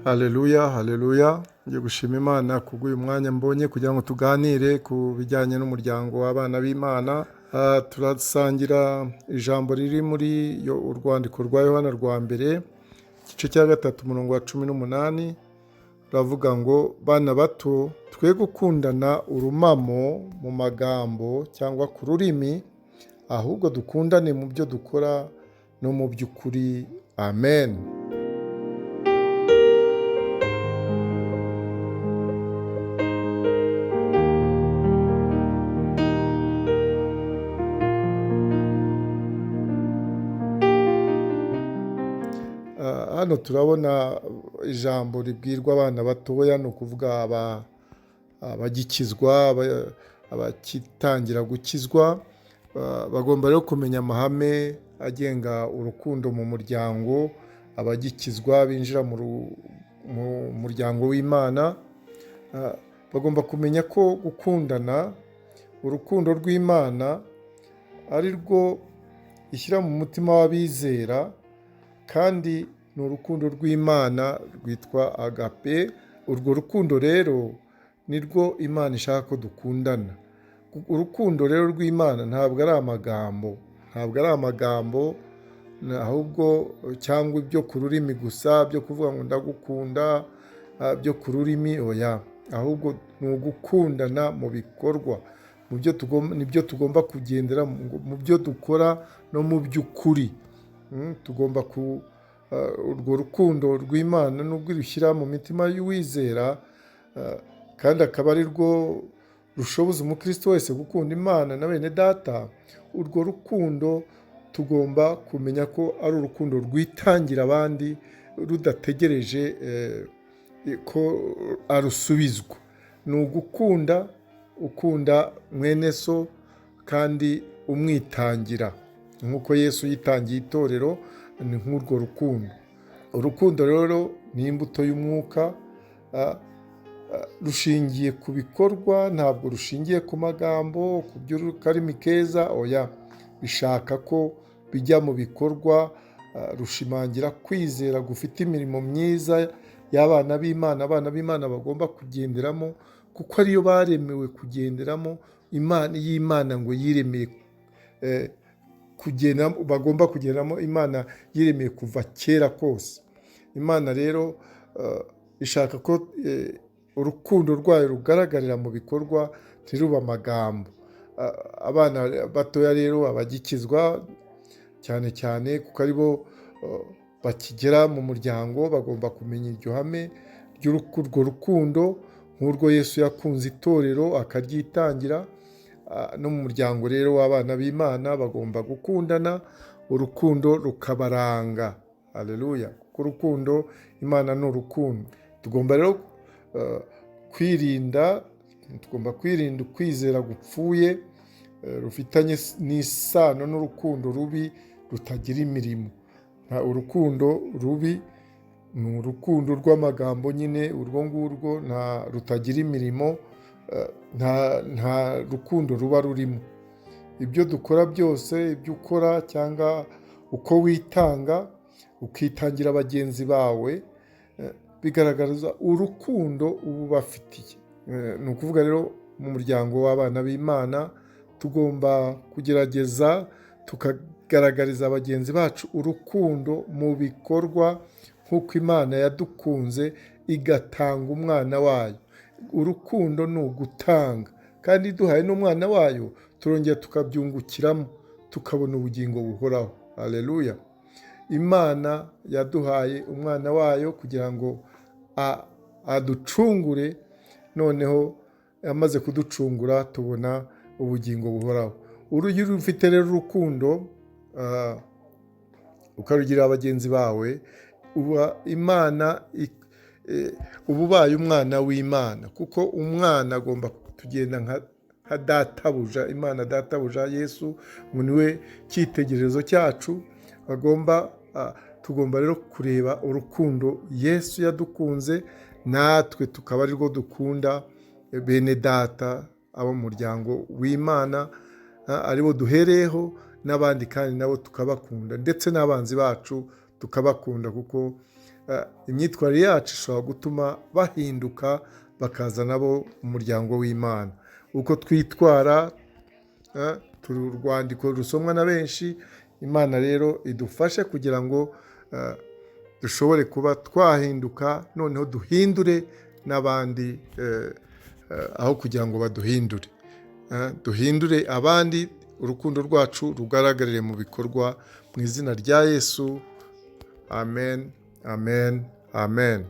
Haleluya, haleluya. Ngiye gushima Imana kubw'uyu mwanya mbonye kugira ngo tuganire ku bijyanye n'umuryango w'abana b'Imana. Turasangira ijambo riri muri urwandiko rwa Yohana rwa mbere, igice cya 3 umurongo wa 18. Ravuga ngo bana bato twe gukundana urumamo mu magambo cyangwa ku rurimi, ahubwo dukundane mu byo dukora no mu by'ukuri. Amen. Hano turabona ijambo ribwirwa abana batoya, ni ukuvuga abagikizwa, abakitangira gukizwa. Bagomba rero kumenya amahame agenga urukundo mu muryango. Abagikizwa binjira mu muryango w'Imana bagomba kumenya ko gukundana, urukundo rw'Imana ari rwo ishyira mu mutima w'abizera, kandi ni urukundo rw'Imana rwitwa agape. Urwo rukundo rero ni rwo Imana ishaka ko dukundana. Urukundo rero rw'Imana ntabwo ari amagambo, ahubwo cyangwa ibyo ku rurimi gusa, byo kuvuga ngo ndagukunda, byo ku rurimi, oya. Ahubwo ni ugukundana mu bikorwa, nibyo tugomba kugendera mu byo dukora no mu by'ukuri. Tugomba urwo rukundo rw'Imana nubwo rushyira mu mitima y'uwizera, kandi akaba ari rwo rushoboza umukristo wese gukunda Imana na bene data. Urwo rukundo tugomba kumenya ko ari urukundo rwitangira abandi, rudategereje ko arusubizwa. Ni ugukunda, ukunda mwene so kandi umwitangira nk'uko Yesu yitangiye itorero. Ni nk'urwo rukundo. Urukundo rero ni imbuto y'umwuka, rushingiye ku bikorwa, ntabwo rushingiye ku magambo, ku by'akarimi keza, oya. Bishaka ko bijya mu bikorwa, rushimangira kwizera gufite imirimo myiza y'abana b'Imana. Abana b'Imana bagomba kugenderamo, kuko ariyo baremewe kugenderamo. Y'Imana ngo yiremeye bagomba kugendamo, Imana yiremeye kuva kera kose. Imana rero ishaka ko urukundo rwayo rugaragarira mu bikorwa, ntirube amagambo. Abana batoya rero, abagikizwa cyane cyane, kuko aribo bakigera mu muryango, bagomba kumenya iryo hame ry'urwo rukundo, nk'urwo Yesu yakunze itorero akaryitangira. No mu muryango rero w'abana b'Imana bagomba gukundana, urukundo rukabaranga. Haleluya. Kuko urukundo, Imana ni urukundo. Tugomba rero kwirinda ukwizera gupfuye, rufitanye n'isano n'urukundo rubi rutagira imirimo. Urukundo rubi ni urukundo rw'amagambo nyine, urwo ngurwo rutagira imirimo. Nta rukundo ruba rurimo. Ibyo dukora byose, ibyo ukora cyangwa uko witanga ukitangira bagenzi bawe, bigaragaza urukundo uba ubafitiye. Ni ukuvuga rero mu muryango w'abana b'Imana tugomba kugerageza tukagaragariza bagenzi bacu urukundo mu bikorwa, nk'uko Imana yadukunze igatanga umwana wayo. Urukundo ni ugutanga, kandi duhaye n'umwana wayo turongera tukabyungukiramo, tukabona ubugingo buhoraho. Haleluya. Imana yaduhaye umwana wayo kugira ngo aducungure, noneho amaze kuducungura tubona ubugingo buhoraho. Iyo ufite rero urukundo ukarugirira bagenzi bawe, uba ubaye umwana w'Imana, kuko umwana agomba kutugenda nka databuja. Imana databuja Yesu ni we cyitegererezo cyacu. Tugomba rero kureba urukundo Yesu yadukunze, natwe tukaba ari rwo dukunda bene data, abo mu muryango w'Imana, aribo duhereyeho, n'abandi kandi nabo tukabakunda, ndetse n'abanzi bacu tukabakunda, kuko imyitwarire yacu ishobora gutuma bahinduka bakaza nabo umuryango w'Imana. Uko twitwara turi urwandiko rusomwa na benshi. Imana rero idufashe kugira ngo dushobore kuba twahinduka, noneho duhindure n'abandi, aho kugira ngo baduhindure. Duhindure abandi, urukundo rwacu rugaragarire mu bikorwa, mu izina rya Yesu. Amen, amen, amen.